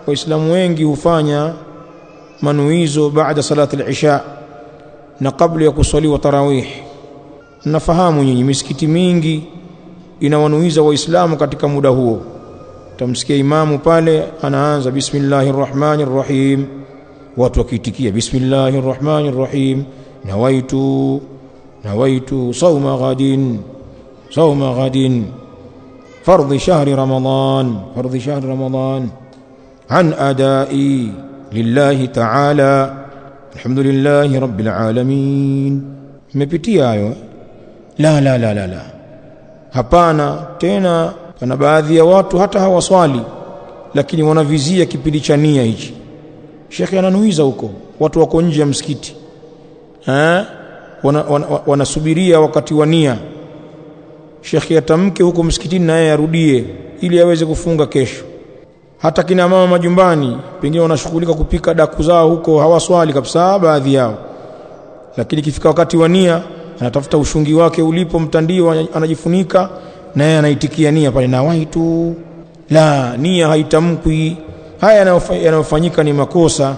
waislamu wengi hufanya manuizo baada salati al-isha na kabla ya kuswaliwa tarawih. Nafahamu nyinyi misikiti mingi inawanuiza waislamu katika muda huo. Tamsikia imamu pale anaanza bismillahir rahmanir rahim, watu wakiitikia bismillahir rahmanir rahim, nawaitu sawma ghadin fardhi shahri ramadan an adai lillahi ta'ala alhamdulillahi rabbil alamin. Mmepitia hayo? La. Hapana. Tena pana baadhi ya watu hata hawaswali lakini wanavizia kipindi cha nia hichi. Shekhi ananuiza huko, watu wako nje ya msikiti wanasubiria wakati wa nia. Shekhi atamke huko msikitini na yeye arudie ili aweze kufunga kesho. Hata kina mama majumbani pengine wanashughulika kupika daku zao huko, hawaswali kabisa baadhi yao, lakini ikifika wakati wa nia anatafuta ushungi wake ulipo mtandio, anajifunika na yeye anaitikia nia pale, nawaitu. La, nia haitamkwi. Haya yanayofanyika ni makosa.